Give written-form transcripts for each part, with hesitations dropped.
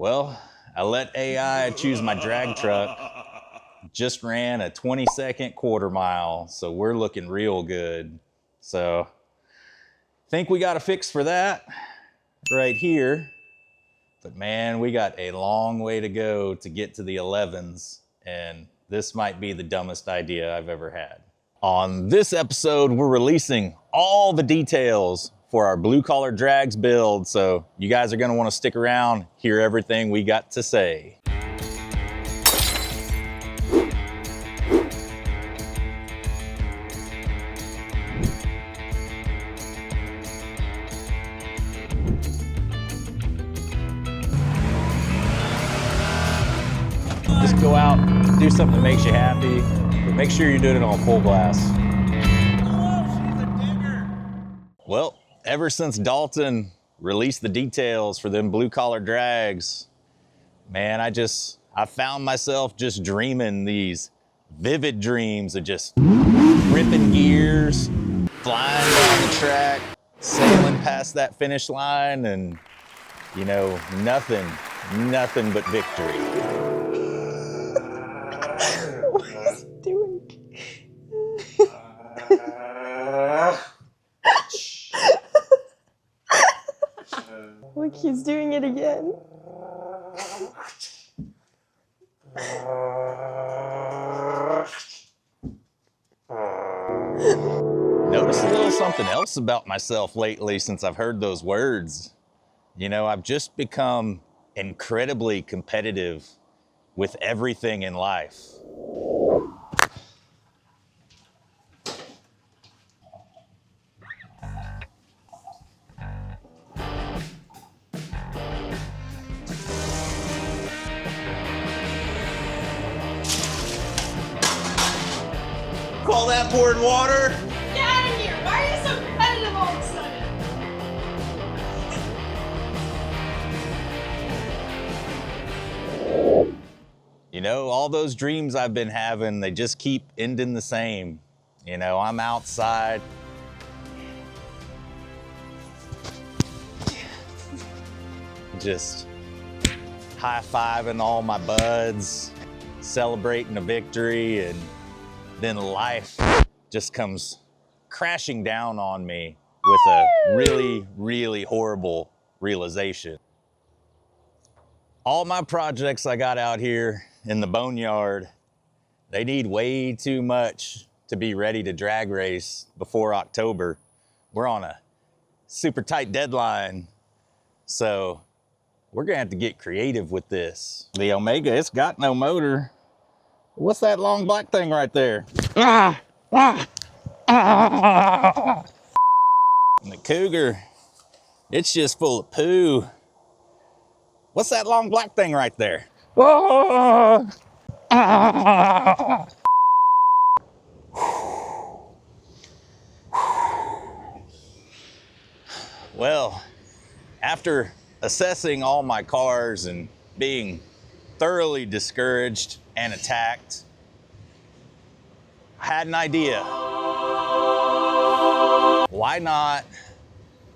Well, I let AI choose my drag truck. Just ran a 20-second quarter mile, so we're looking real good. So, think we got a fix for that right here. But man, we got a long way to go to get to the 11s, and this might be the dumbest idea I've ever had. On this episode, we're releasing all the details for our BlueCollar drags build, so you guys are gonna wanna stick around, hear everything we got to say. Just go out, do something that makes you happy, but make sure you're doing it on full blast. Well, ever since Dalton released the details for them BlueCollar drags, man, I found myself just dreaming these vivid dreams of just ripping gears, flying down the track, sailing past that finish line, and you know, nothing but victory. What is he doing? Look, he's doing it again. Noticed a little something else about myself lately since I've heard those words. You know, I've just become incredibly competitive with everything in life. Call that pouring water? Get out of here! Why are you so competitive all of a sudden? You know, all those dreams I've been having, they just keep ending the same. You know, I'm outside. Just high-fiving all my buds, celebrating a victory, and then life just comes crashing down on me with a really, really horrible realization. All my projects I got out here in the boneyard, they need way too much to be ready to drag race before October. We're on a super tight deadline, so we're gonna have to get creative with this. The Omega, it's got no motor. What's that long black thing right there? And the Cougar, it's just full of poo. What's that long black thing right there? Well, after assessing all my cars and being thoroughly discouraged and attacked, I had an idea. Why not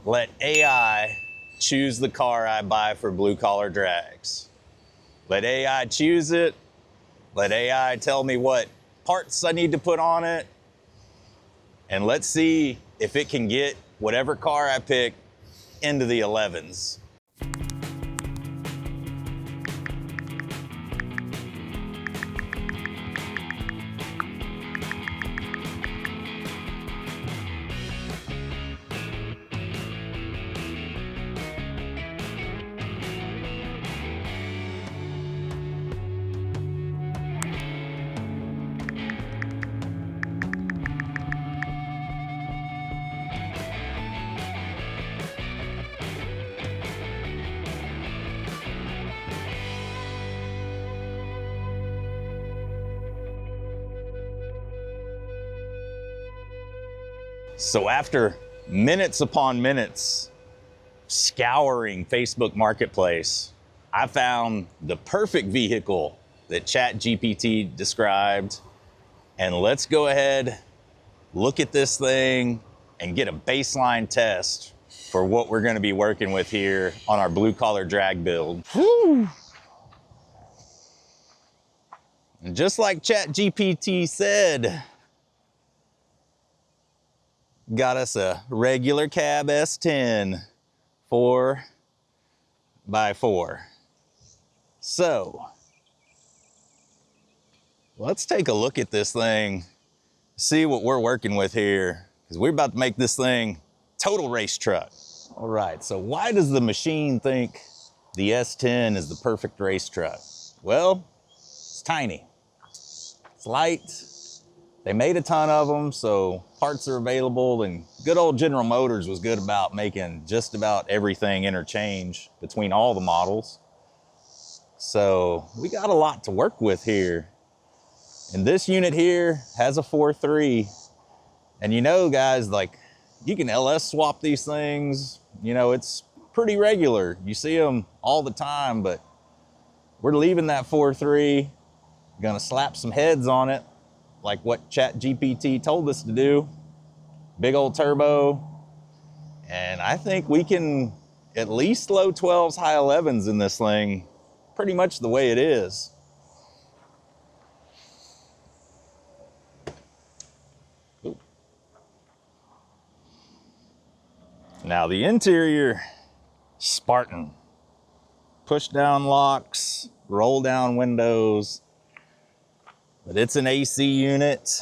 let AI choose the car I buy for BlueCollar drags? Let AI choose it. Let AI tell me what parts I need to put on it. And let's see if it can get whatever car I pick into the 11s. So after minutes upon minutes scouring Facebook Marketplace, I found the perfect vehicle that ChatGPT described. And let's go ahead, look at this thing and get a baseline test for what we're gonna be working with here on our BlueCollar drag build. Whew. And just like ChatGPT said, got us a regular cab S10 4x4. So let's take a look at this thing, see what we're working with here, because we're about to make this thing total race truck. All right, so why does the machine think the S10 is the perfect race truck? Well, it's tiny, it's light, they made a ton of them, so parts are available, and good old General Motors was good about making just about everything interchange between all the models. So we got a lot to work with here. And this unit here has a 4.3. And you know, guys, like, you can LS swap these things. You know, it's pretty regular. You see them all the time, but we're leaving that 4.3. Gonna slap some heads on it, like what ChatGPT told us to do. Big old turbo. And I think we can at least low 12s, high 11s in this thing, pretty much the way it is. Ooh. Now the interior, Spartan. Push down locks, roll down windows, but it's an AC unit,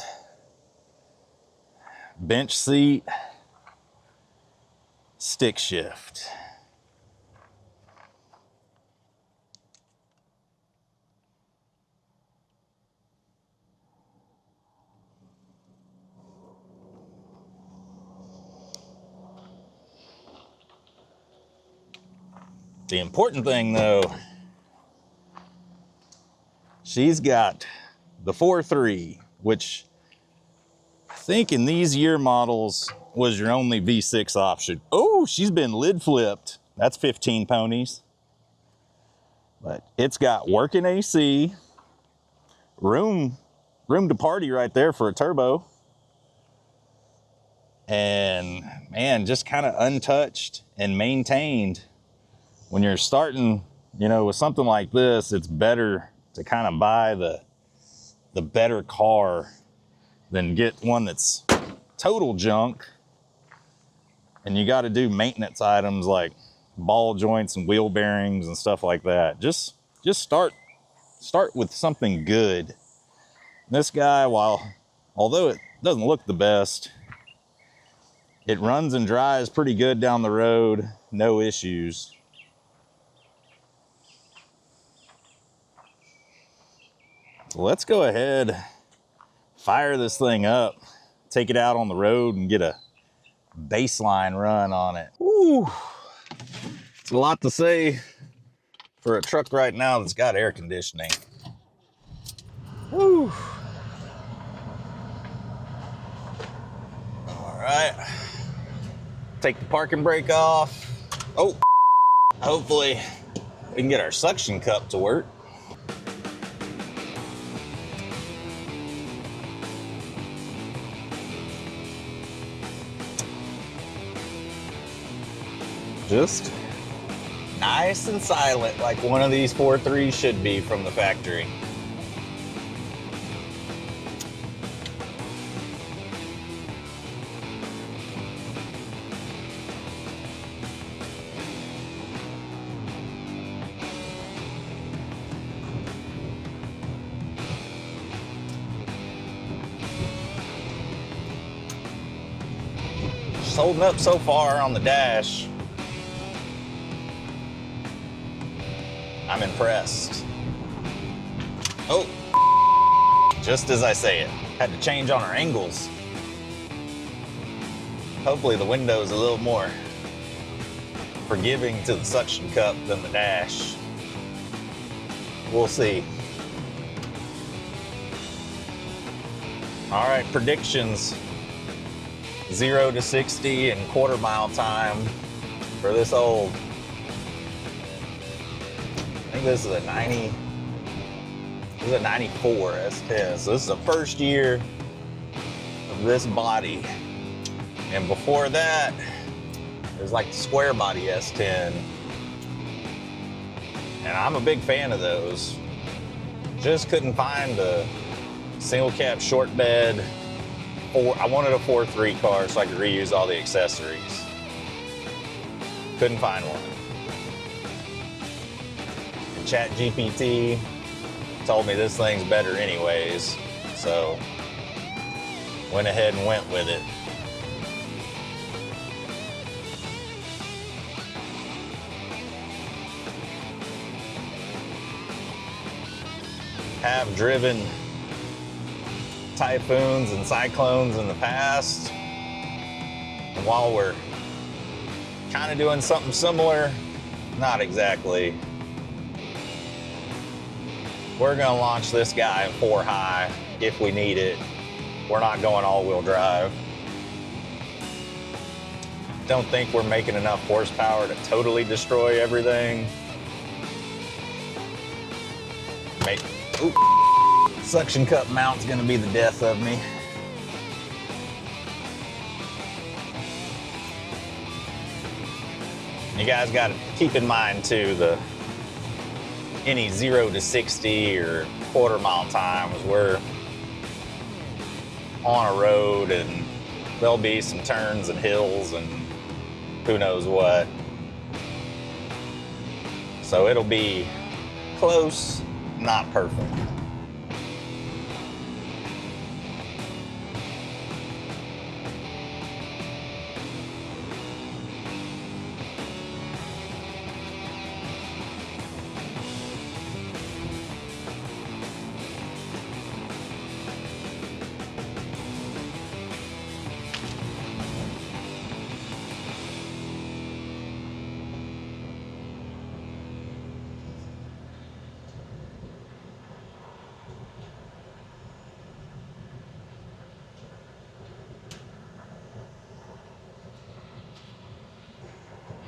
bench seat, stick shift. The important thing though, she's got the 4.3, which I think in these year models was your only V6 option. Oh, she's been lid flipped. That's 15 ponies. But it's got working AC, room to party right there for a turbo. And man, just kind of untouched and maintained. When you're starting, you know, with something like this, it's better to kind of buy the better car than get one that's total junk. And you got to do maintenance items like ball joints and wheel bearings and stuff like that. Just start with something good. This guy, although it doesn't look the best, it runs and drives pretty good down the road, no issues. Let's go ahead, fire this thing up, take it out on the road and get a baseline run on it. Ooh, it's a lot to say for a truck right now that's got air conditioning. Woo. All right, take the parking brake off. Oh, hopefully we can get our suction cup to work. Just nice and silent, like one of these 4.3s should be from the factory. Just holding up so far on the dash. I'm impressed. Oh, just as I say it, had to change on our angles. Hopefully the window's a little more forgiving to the suction cup than the dash. We'll see. All right, predictions. 0 to 60 in quarter-mile time for this old. I think this is a 90. This is a 94 S10. So this is the first year of this body. And before that, There's like the square body S10. And I'm a big fan of those. Just couldn't find a single cab short bed. I wanted a 4.3 car so I could reuse all the accessories. Couldn't find one. And ChatGPT told me this thing's better anyways, so went ahead and went with it. Have driven typhoons and cyclones in the past. And while we're kind of doing something similar, not exactly. We're gonna launch this guy in 4 high if we need it. We're not going all-wheel drive. Don't think we're making enough horsepower to totally destroy everything. Suction cup mount's gonna be the death of me. You guys gotta keep in mind too, any 0 to 60 or quarter-mile times, we're on a road and there'll be some turns and hills and who knows what. So it'll be close, not perfect.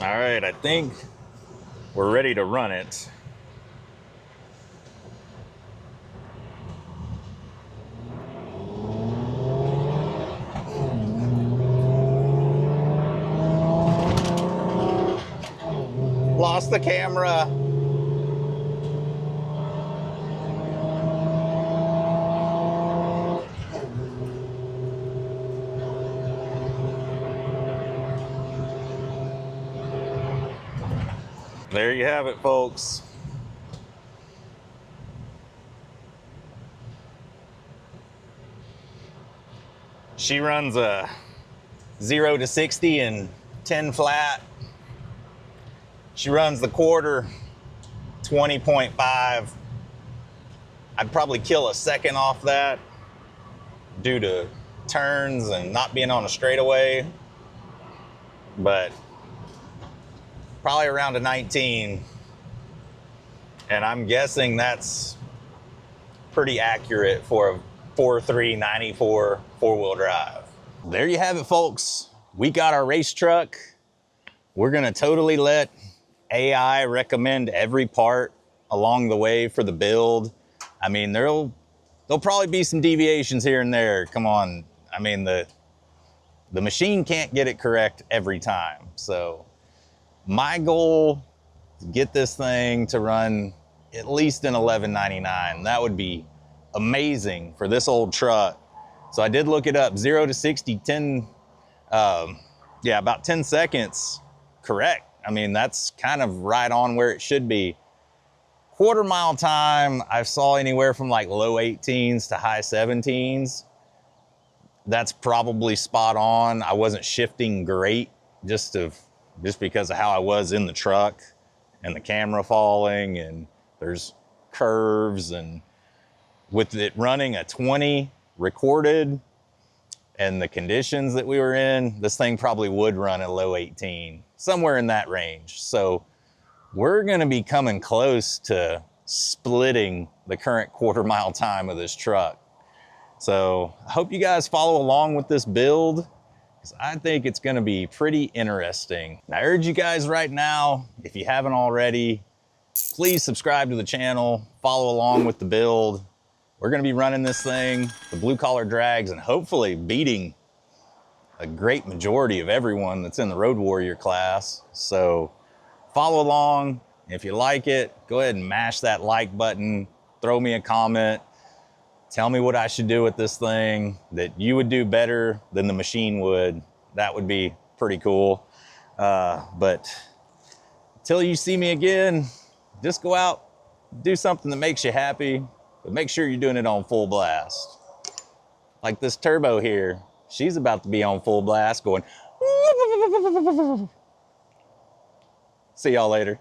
All right, I think we're ready to run it. Lost the camera. There you have it, folks. She runs a 0 to 60 in 10 flat. She runs the quarter 20.5. I'd probably kill a second off that due to turns and not being on a straightaway, but probably around a 19. And I'm guessing that's pretty accurate for a 4.3 94 4-wheel drive. There you have it, folks. We got our race truck. We're gonna totally let AI recommend every part along the way for the build. I mean, there'll probably be some deviations here and there. Come on. I mean, the machine can't get it correct every time. So my goal is to get this thing to run at least in 1199. That would be amazing for this old truck. So I did look it up, 0 to 60, about 10 seconds, correct. I mean, that's kind of right on where it should be. Quarter-mile time, I saw anywhere from like low 18s to high 17s. That's probably spot on. I wasn't shifting great just because of how I was in the truck and the camera falling, and there's curves, and with it running a 20 recorded and the conditions that we were in, this thing probably would run a low 18, somewhere in that range. So we're gonna be coming close to splitting the current quarter-mile time of this truck. So I hope you guys follow along with this build, because I think it's gonna be pretty interesting. And I urge you guys right now, if you haven't already, please subscribe to the channel, follow along with the build. We're gonna be running this thing, the BlueCollar drags, and hopefully beating a great majority of everyone that's in the Road Warrior class. So follow along. If you like it, go ahead and mash that like button, throw me a comment, tell me what I should do with this thing that you would do better than the machine would. That would be pretty cool. But until you see me again, just go out, do something that makes you happy, but make sure you're doing it on full blast. Like this turbo here, she's about to be on full blast going. See y'all later.